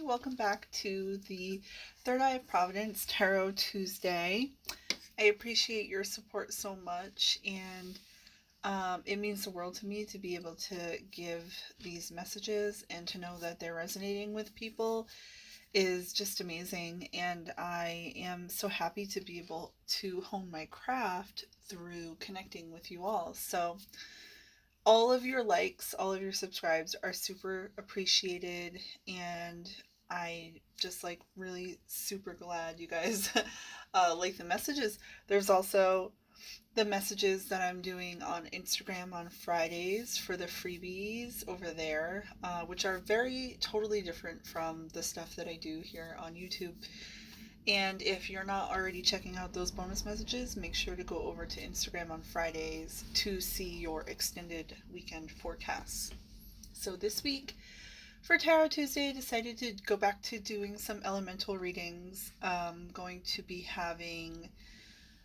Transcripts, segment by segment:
welcome back to the Third Eye of Providence Tarot Tuesday. I appreciate your support so much, and it means the world to me to be able to give these messages and to know that they're resonating with people is just amazing. And I am so happy to be able to hone my craft through connecting with you all. So all of your likes, all of your subscribes are super appreciated, and I just really super glad you guys like the messages. There's also the messages that I'm doing on Instagram on Fridays for the freebies over there, which are very totally different from the stuff that I do here on YouTube. And if you're not already checking out those bonus messages, make sure to go over to Instagram on Fridays to see your extended weekend forecasts. So this week, for Tarot Tuesday, I decided to go back to doing some elemental readings. I'm going to be having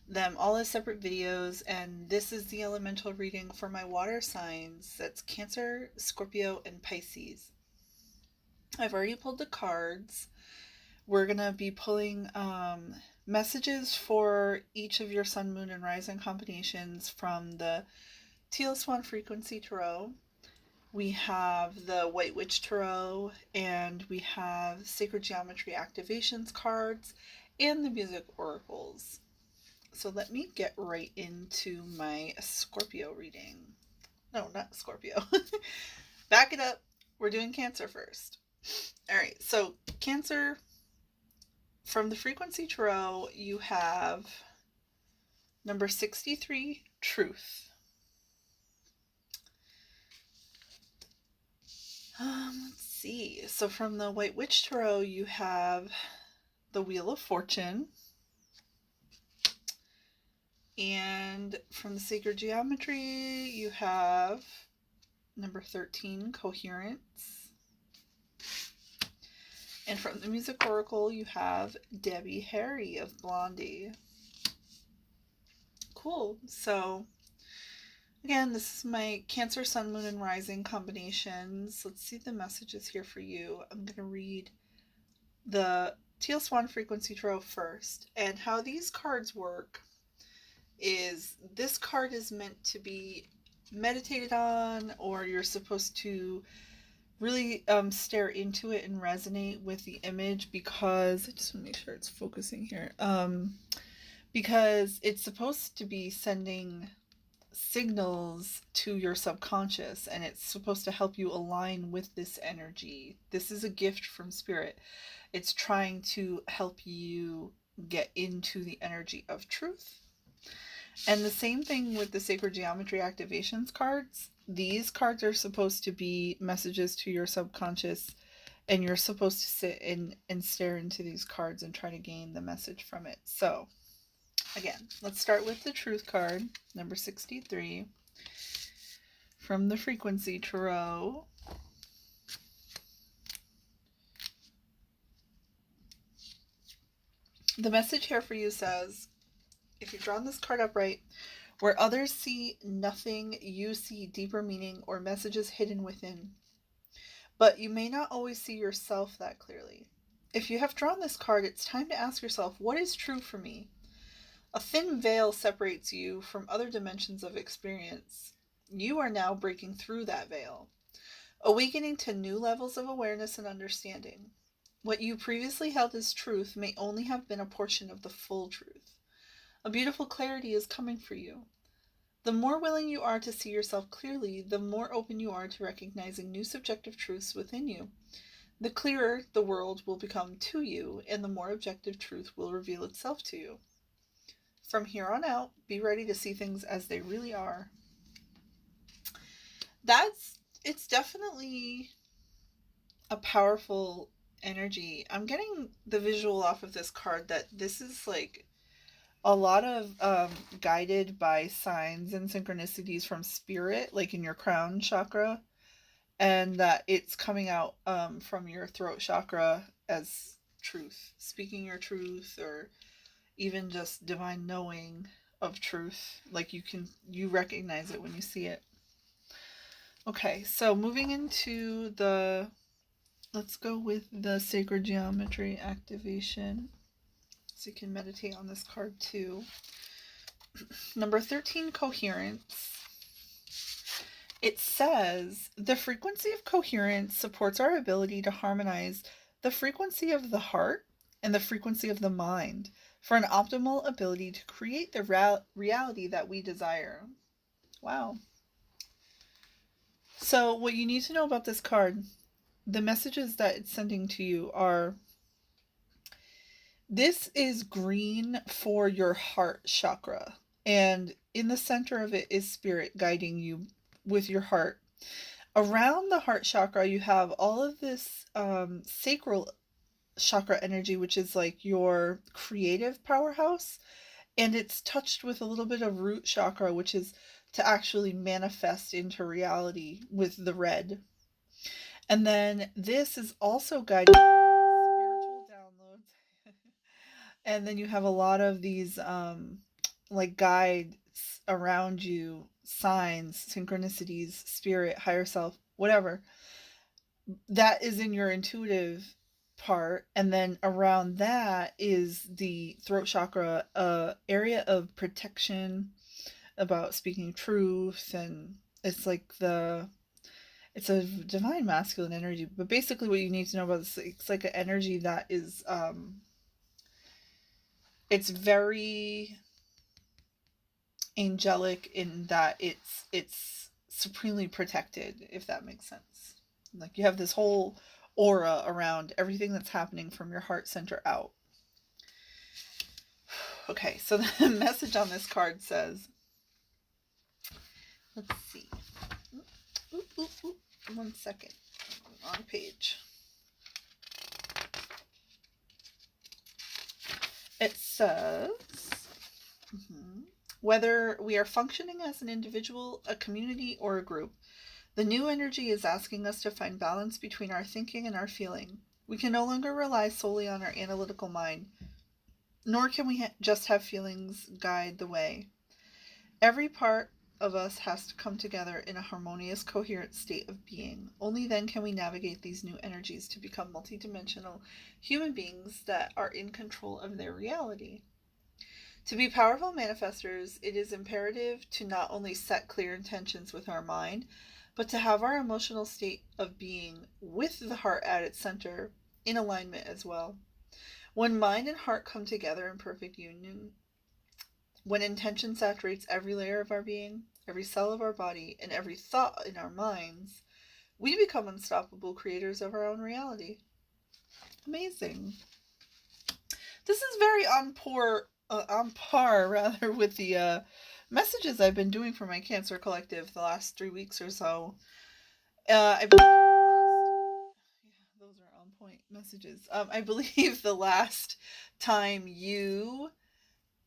them all as separate videos, and this is the elemental reading for my water signs. That's Cancer, Scorpio, and Pisces. I've already pulled the cards. We're going to be pulling messages for each of your sun, moon, and rising combinations from the Teal Swan Frequency Tarot. We have the White Witch Tarot, and we have Sacred Geometry Activations cards, and the Music Oracles. So let me get right into my Scorpio reading. No, not Scorpio. Back it up. We're doing Cancer first. Alright, so Cancer, from the Frequency Tarot, you have number 63, Truth. Let's see. So from the White Witch Tarot, you have the Wheel of Fortune. And from the Sacred Geometry, you have number 13, Coherence. And from the Music Oracle, you have Debbie Harry of Blondie. Cool. So, again, this is my Cancer, Sun, Moon, and Rising combinations. Let's see the messages here for you. I'm going to read the Teal Swan Frequency Tarot first. And how these cards work is this card is meant to be meditated on, or you're supposed to really stare into it and resonate with the image, because I just want to make sure it's focusing here, because it's supposed to be sending signals to your subconscious, and it's supposed to help you align with this energy. This is a gift from Spirit. It's trying to help you get into the energy of truth. And the same thing with the Sacred Geometry Activations cards. These cards are supposed to be messages to your subconscious, and you're supposed to sit and stare into these cards and try to gain the message from it. So, again, let's start with the Truth card, number 63, from the Frequency Tarot. The message here for you says, if you've drawn this card upright, where others see nothing, you see deeper meaning or messages hidden within. But you may not always see yourself that clearly. If you have drawn this card, it's time to ask yourself, what is true for me? A thin veil separates you from other dimensions of experience. You are now breaking through that veil, awakening to new levels of awareness and understanding. What you previously held as truth may only have been a portion of the full truth. A beautiful clarity is coming for you. The more willing you are to see yourself clearly, the more open you are to recognizing new subjective truths within you. The clearer the world will become to you, and the more objective truth will reveal itself to you. From here on out, be ready to see things as they really are. It's definitely a powerful energy. I'm getting the visual off of this card that this is a lot of guided by signs and synchronicities from Spirit, like in your crown chakra, and that it's coming out from your throat chakra as truth, speaking your truth, or even just divine knowing of truth. Like you recognize it when you see it. Okay, so moving into the Let's go with the sacred geometry activation. So you can meditate on this card too. Number 13, coherence. It says the frequency of coherence supports our ability to harmonize the frequency of the heart and the frequency of the mind for an optimal ability to create the reality that we desire. Wow. So, what you need to know about this card, the messages that it's sending to you are this is green for your heart chakra. And in the center of it is spirit guiding you with your heart. Around the heart chakra, you have all of this sacral chakra energy, which is like your creative powerhouse. And it's touched with a little bit of root chakra, which is to actually manifest into reality with the red. And then this is also guided by spiritual downloads. And then you have a lot of these like guides around you, signs, synchronicities, spirit, higher self, whatever. That is in your intuitive part, and then around that is the throat chakra, area of protection, about speaking truth, and it's like it's a divine masculine energy. But basically what you need to know about this, it's like an energy that is it's very angelic in that it's supremely protected, if that makes sense. Like you have this whole aura around everything that's happening from your heart center out. Okay, so the message on this card says, let's see. Oop, oop, oop. 1 second. Wrong page. It says, whether we are functioning as an individual, a community, or a group, the new energy is asking us to find balance between our thinking and our feeling. We can no longer rely solely on our analytical mind, nor can we just have feelings guide the way. Every part of us has to come together in a harmonious, coherent state of being. Only then can we navigate these new energies to become multidimensional human beings that are in control of their reality. To be powerful manifestors, it is imperative to not only set clear intentions with our mind, but to have our emotional state of being with the heart at its center in alignment as well. When mind and heart come together in perfect union, when intention saturates every layer of our being, every cell of our body, and every thought in our minds, we become unstoppable creators of our own reality. Amazing. This is very on par rather with the messages I've been doing for my Cancer Collective the last 3 weeks or so. I believe those are on point messages. I believe the last time you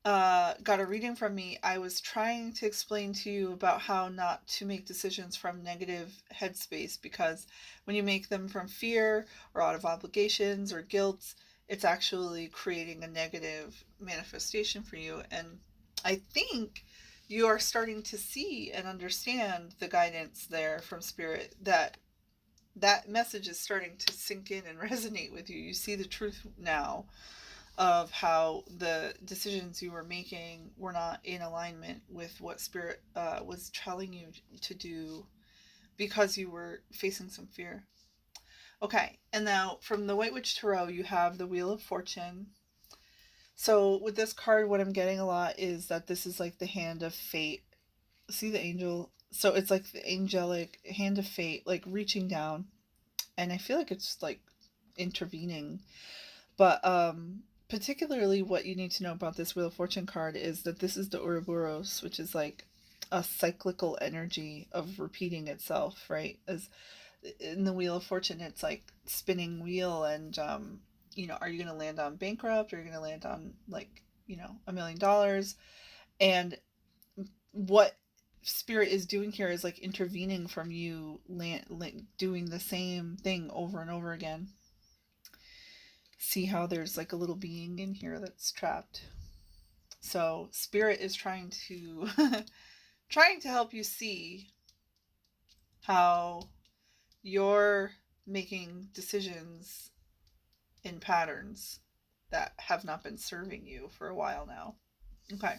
got a reading from me, I was trying to explain to you about how not to make decisions from negative headspace, because when you make them from fear or out of obligations or guilt, it's actually creating a negative manifestation for you. And I think you are starting to see and understand the guidance there from spirit, that message is starting to sink in and resonate with you. You see the truth now of how the decisions you were making were not in alignment with what spirit was telling you to do, because you were facing some fear. Okay, and now from the White Witch Tarot, you have the Wheel of Fortune. So with this card, what I'm getting a lot is that this is like the hand of fate. See the angel? So it's like the angelic hand of fate, like reaching down. And I feel like it's like intervening. But particularly what you need to know about this Wheel of Fortune card is that this is the Ouroboros, which is like a cyclical energy of repeating itself, right? As in the Wheel of Fortune, it's like spinning wheel, and are you going to land on bankrupt, or are you going to land on like, $1 million? And what spirit is doing here is like intervening from you, doing the same thing over and over again. See how there's like a little being in here that's trapped. So spirit is trying to trying to help you see how your making decisions in patterns that have not been serving you for a while now. Okay.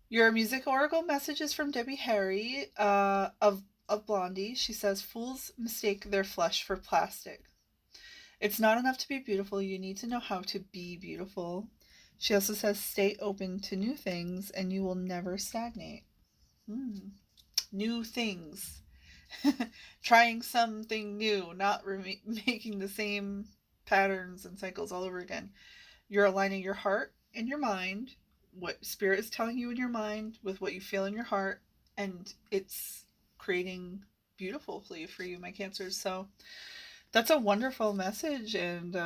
Your music oracle message is from Debbie Harry of Blondie. She says, "Fools mistake their flesh for plastic. It's not enough to be beautiful. You need to know how to be beautiful." She also says, "Stay open to new things, and you will never stagnate." New things. Trying something new, not making the same patterns and cycles all over again. You're aligning your heart and your mind, what spirit is telling you in your mind with what you feel in your heart, and it's creating beautifully for you, my Cancers. So that's a wonderful message, and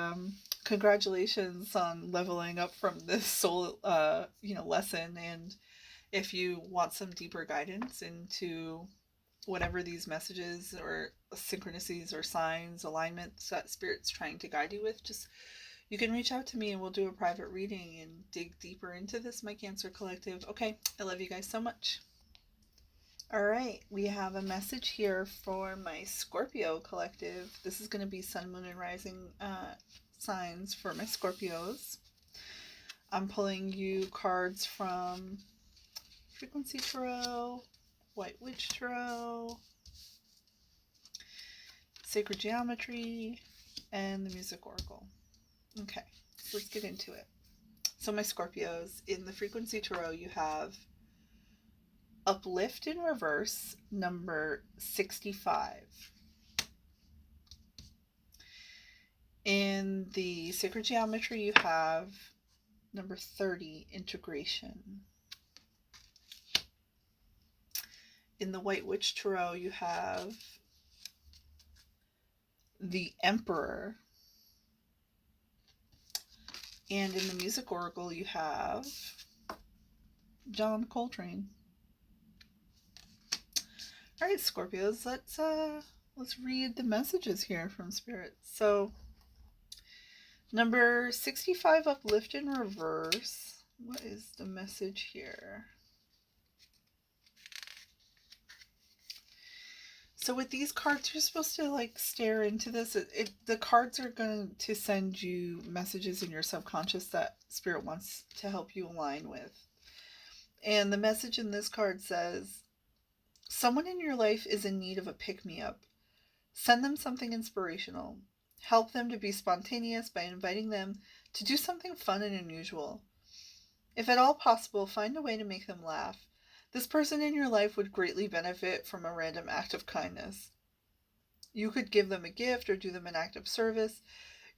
congratulations on leveling up from this soul lesson. And if you want some deeper guidance into whatever these messages or synchronicities or signs, alignments that spirit's trying to guide you with, just you can reach out to me and we'll do a private reading and dig deeper into this, my Cancer Collective. Okay, I love you guys so much. All right, we have a message here for my Scorpio Collective. This is going to be Sun, Moon, and Rising signs for my Scorpios. I'm pulling you cards from Frequency Tarot, White Witch Tarot, Sacred Geometry, and the Music Oracle. Okay, let's get into it. So my Scorpios, in the Frequency Tarot, you have Uplift in Reverse, number 65. In the Sacred Geometry, you have number 30, Integration. In the White Witch Tarot, you have the Emperor. And in the Music Oracle, you have John Coltrane. All right, Scorpios, let's read the messages here from Spirit. So, number 65, Uplift in Reverse. What is the message here? So with these cards, you're supposed to stare into this. The cards are going to send you messages in your subconscious that Spirit wants to help you align with. And the message in this card says, someone in your life is in need of a pick-me-up. Send them something inspirational. Help them to be spontaneous by inviting them to do something fun and unusual. If at all possible, find a way to make them laugh. This person in your life would greatly benefit from a random act of kindness. You could give them a gift or do them an act of service.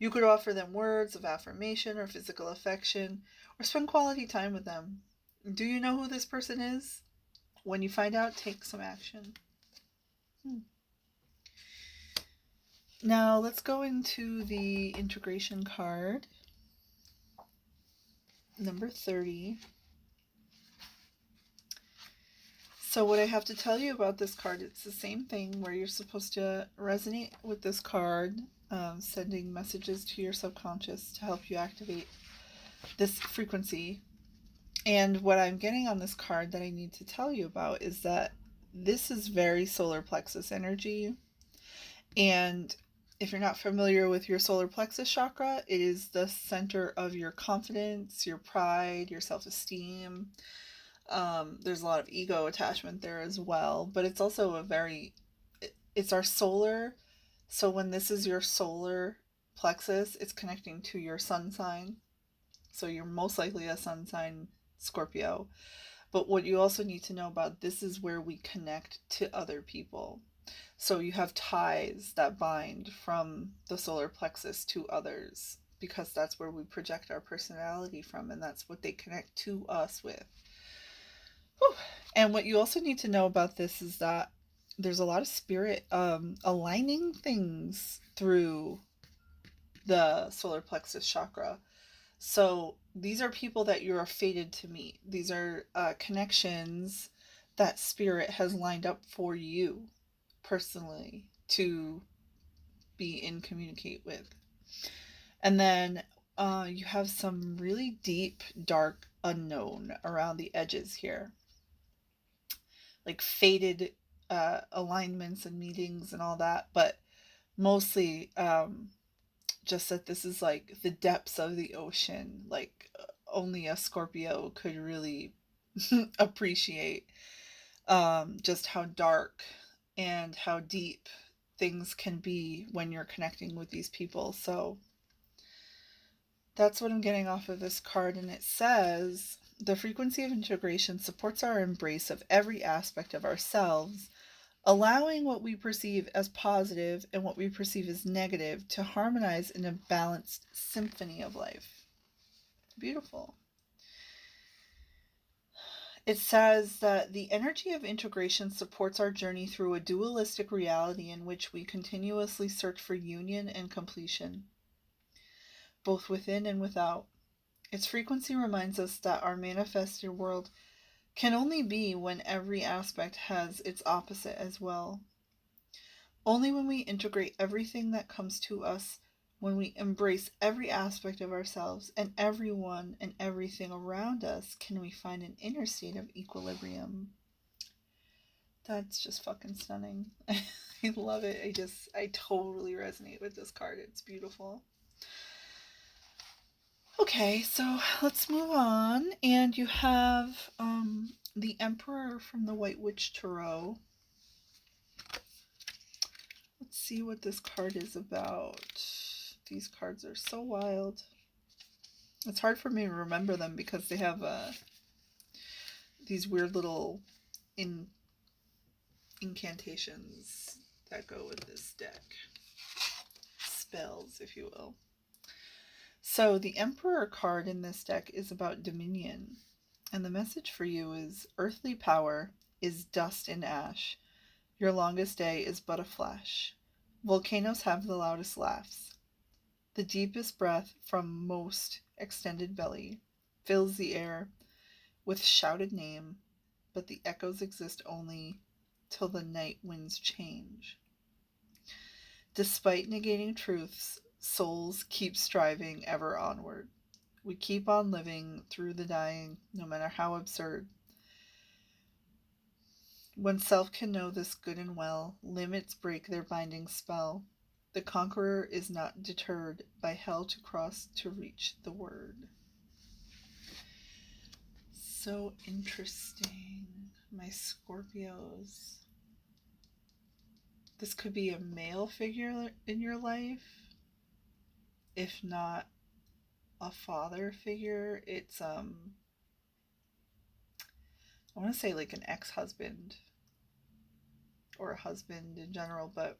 You could offer them words of affirmation or physical affection, or spend quality time with them. Do you know who this person is? When you find out, take some action. Now let's go into the Integration card, number 30. So what I have to tell you about this card, it's the same thing where you're supposed to resonate with this card, sending messages to your subconscious to help you activate this frequency. And what I'm getting on this card that I need to tell you about is that this is very solar plexus energy. And if you're not familiar with your solar plexus chakra, it is the center of your confidence, your pride, your self-esteem. There's a lot of ego attachment there as well, but it's also it's our solar. So when this is your solar plexus, it's connecting to your sun sign. So you're most likely a sun sign Scorpio. But what you also need to know about this is where we connect to other people. So you have ties that bind from the solar plexus to others because that's where we project our personality from, and that's what they connect to us with. Whew. And what you also need to know about this is that there's a lot of spirit aligning things through the solar plexus chakra. So these are people that you are fated to meet. These are connections that spirit has lined up for you personally to be in communicate with. And then you have some really deep, dark unknown around the edges here. Like fated alignments and meetings and all that. But mostly just that this is like the depths of the ocean, like only a Scorpio could really appreciate just how dark and how deep things can be when you're connecting with these people. So that's what I'm getting off of this card. And it says the frequency of integration supports our embrace of every aspect of ourselves, allowing what we perceive as positive and what we perceive as negative to harmonize in a balanced symphony of life. Beautiful. It says that the energy of integration supports our journey through a dualistic reality in which we continuously search for union and completion, both within and without. Its frequency reminds us that our manifested world can only be when every aspect has its opposite as well. Only when we integrate everything that comes to us, when we embrace every aspect of ourselves and everyone and everything around us, can we find an inner state of equilibrium. That's just fucking stunning. I love it. I totally resonate with this card. It's beautiful. Okay, so let's move on. And you have the Emperor from the White Witch Tarot. Let's see what this card is about. These cards are so wild. It's hard for me to remember them because they have these weird little incantations that go with this deck. Spells, if you will. So the Emperor card in this deck is about dominion. And the message for you is earthly power is dust and ash. Your longest day is but a flash. Volcanoes have the loudest laughs. The deepest breath from most extended belly fills the air with shouted name, but the echoes exist only till the night winds change. Despite negating truths, souls keep striving ever onward. We keep on living through the dying, no matter how absurd. When self can know this good and well, limits break their binding spell. The conqueror is not deterred by hell to cross to reach the word. So interesting, my Scorpios. This could be a male figure in your life, if not a father figure. It's I want to say like an ex-husband or a husband in general, but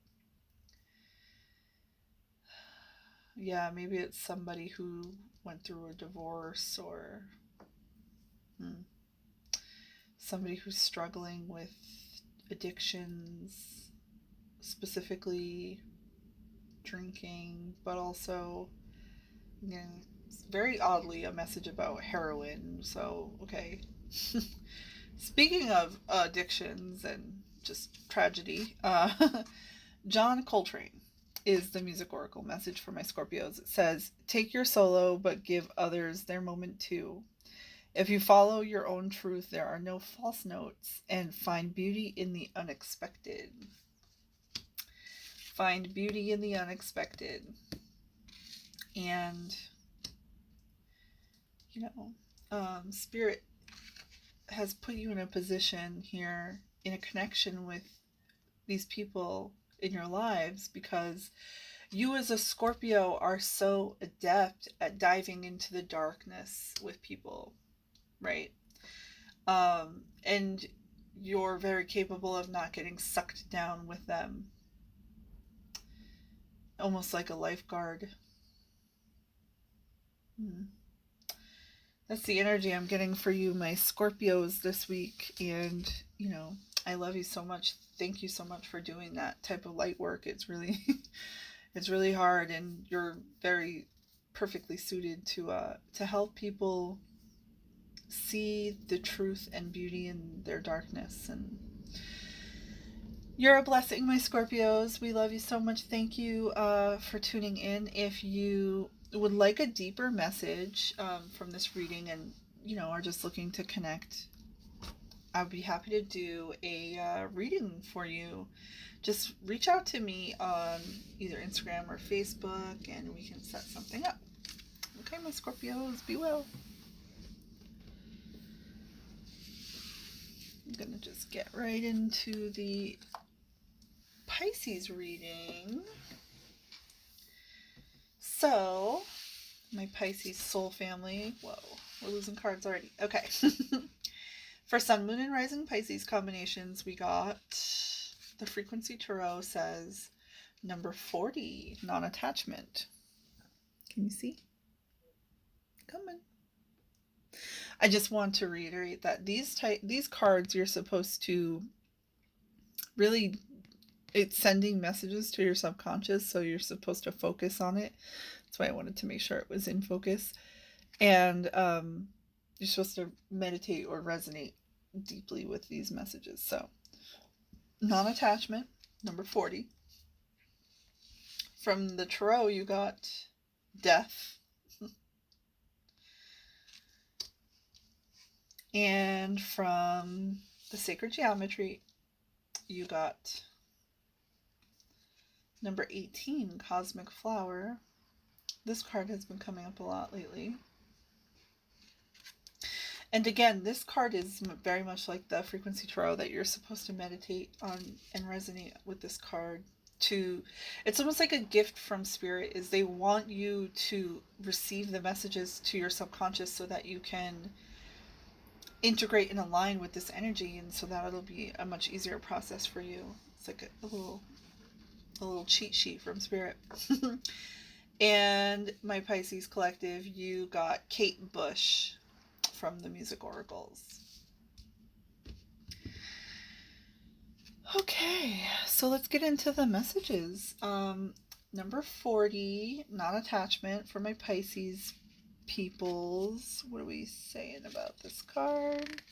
yeah, maybe it's somebody who went through a divorce or somebody who's struggling with addictions, specifically drinking, but also, again, very oddly, a message about heroin. So, okay. Speaking of addictions and just tragedy, John Coltrane is the music oracle message for my Scorpios. It says, take your solo, but give others their moment too. If you follow your own truth, there are no false notes, and find beauty in the unexpected. Find beauty in the unexpected. And, you know, Spirit has put you in a position here in a connection with these people in your lives because you as a Scorpio are so adept at diving into the darkness with people, right? And you're very capable of not getting sucked down with them, almost like a lifeguard. That's the energy I'm getting for you, my Scorpios, this week. And, you know, I love you so much. Thank you so much for doing that type of light work. It's really, it's really hard, and you're very perfectly suited to help people see the truth and beauty in their darkness. And you're a blessing, my Scorpios. We love you so much. Thank you for tuning in. If you would like a deeper message from this reading and, you know, are just looking to connect I would be happy to do a reading for you. Just reach out to me on either Instagram or Facebook and we can set something up. Okay, my Scorpios, be well. I'm going to just get right into the Pisces reading. So, my Pisces soul family. Whoa, we're losing cards already. Okay. For Sun, Moon, and Rising Pisces combinations, we got the frequency tarot says number 40, non-attachment. Can you see? Coming. I just want to reiterate that these cards you're supposed to really, it's sending messages to your subconscious, so you're supposed to focus on it. That's why I wanted to make sure it was in focus. And you're supposed to meditate or resonate deeply with these messages. So, non-attachment, number 40. From the tarot, you got death. And from the sacred geometry, you got number 18, cosmic flower. This card has been coming up a lot lately. And again, this card is very much like the frequency tarot, that you're supposed to meditate on and resonate with this card. It's almost like a gift from spirit, is they want you to receive the messages to your subconscious so that you can integrate and align with this energy, and so that it'll be a much easier process for you. It's like a little cheat sheet from spirit. And my Pisces collective, you got Kate Bush from the Music Oracles. Okay, so let's get into the messages. Number 40, non-attachment for my Pisces peoples. What are we saying about this card?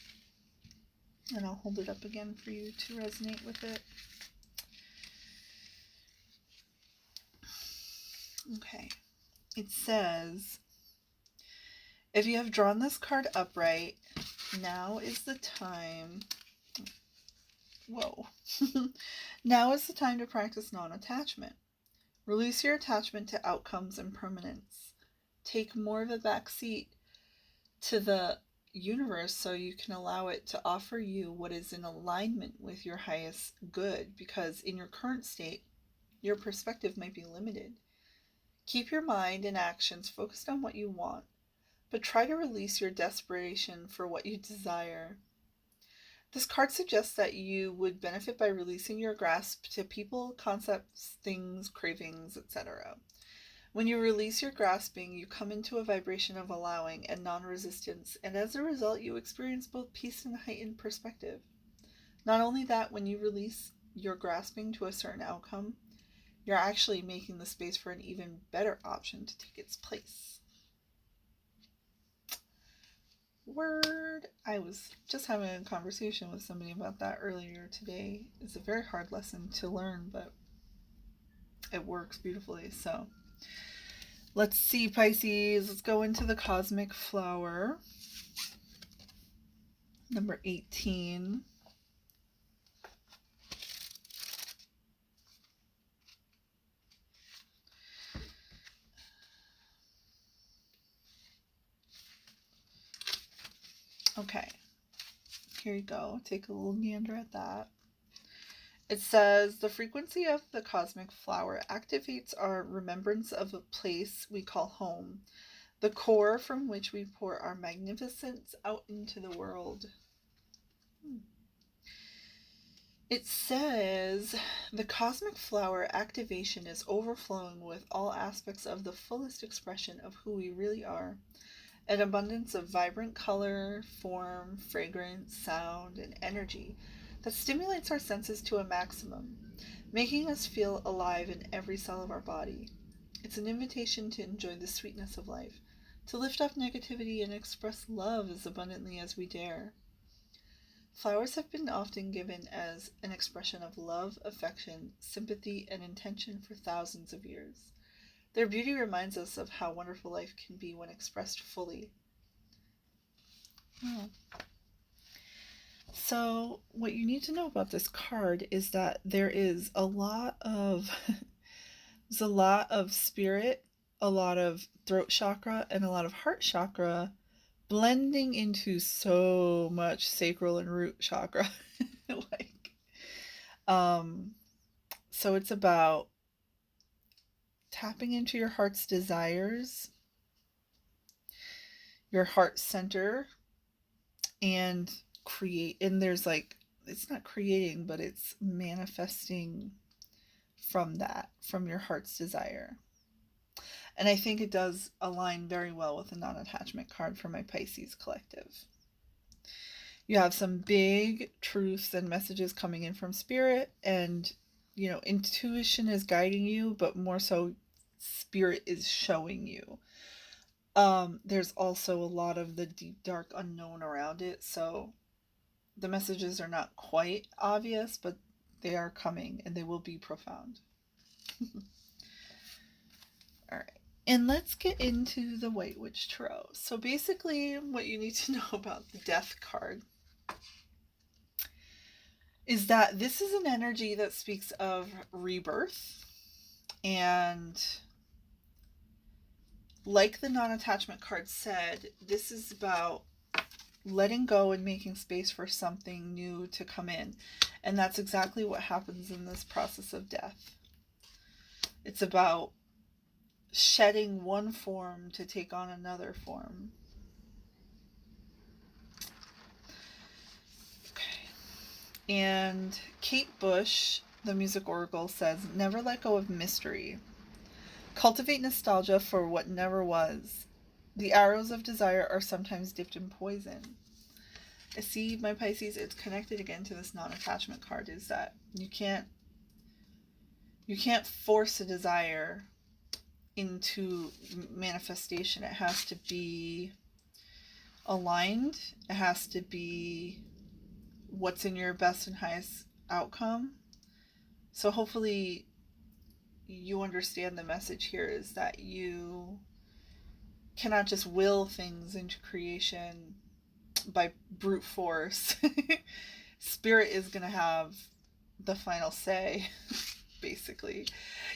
And I'll hold it up again for you to resonate with it. Okay, it says, if you have drawn this card upright, now is the time. Whoa. Now is the time to practice non-attachment. Release your attachment to outcomes and permanence. Take more of a back seat to the universe so you can allow it to offer you what is in alignment with your highest good, because in your current state, your perspective might be limited. Keep your mind and actions focused on what you want, but try to release your desperation for what you desire. This card suggests that you would benefit by releasing your grasp to people, concepts, things, cravings, etc. When you release your grasping, you come into a vibration of allowing and non-resistance, and as a result, you experience both peace and heightened perspective. Not only that, when you release your grasping to a certain outcome, you're actually making the space for an even better option to take its place. Word. I was just having a conversation with somebody about that earlier today. It's a very hard lesson to learn, but it works beautifully. So let's see, Pisces. Let's go into the cosmic flower. Number 18. Okay, here you go. Take a little gander at that. It says, the frequency of the cosmic flower activates our remembrance of a place we call home, the core from which we pour our magnificence out into the world. It says, the cosmic flower activation is overflowing with all aspects of the fullest expression of who we really are. An abundance of vibrant color, form, fragrance, sound, and energy that stimulates our senses to a maximum, making us feel alive in every cell of our body. It's an invitation to enjoy the sweetness of life, to lift up negativity and express love as abundantly as we dare. Flowers have been often given as an expression of love, affection, sympathy, and intention for thousands of years. Their beauty reminds us of how wonderful life can be when expressed fully. Oh. So, what you need to know about this card is that there is a lot of there's a lot of spirit, a lot of throat chakra, and a lot of heart chakra blending into so much sacral and root chakra. like um so it's about tapping into your heart's desires, your heart center, and there's like, it's not creating, but it's manifesting from your heart's desire. And I think it does align very well with the non-attachment card for my Pisces collective. You have some big truths and messages coming in from spirit, and intuition is guiding you, but more so spirit is showing you. There's also a lot of the deep dark unknown around it, so the messages are not quite obvious, but they are coming and they will be profound. All right. And let's get into the White Witch Tarot. So basically, what you need to know about the Death card is that this is an energy that speaks of rebirth. And like the non-attachment card said, this is about letting go and making space for something new to come in. And that's exactly what happens in this process of death. It's about shedding one form to take on another form. Okay. And Kate Bush, the music oracle, says, never let go of mystery. Cultivate nostalgia for what never was. The arrows of desire are sometimes dipped in poison. I see, my Pisces, it's connected again to this non-attachment card, is that you can't force a desire into manifestation. It has to be aligned. It has to be what's in your best and highest outcome. So hopefully you understand the message here is that you cannot just will things into creation by brute force. Spirit is going to have the final say, basically.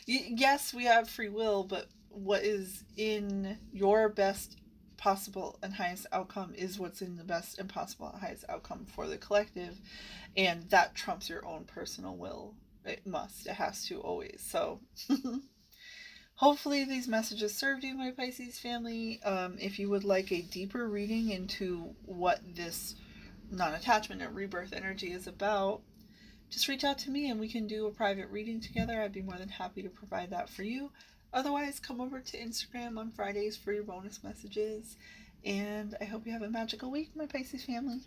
Yes, we have free will, but what is in your best possible and highest outcome is what's in the best and possible and highest outcome for the collective, and that trumps your own personal will. It has to always. So hopefully these messages served you, my Pisces family. If you would like a deeper reading into what this non-attachment and rebirth energy is about, just reach out to me and we can do a private reading together. I'd be more than happy to provide that for you. Otherwise, come over to Instagram on Fridays for your bonus messages. And I hope you have a magical week, my Pisces family.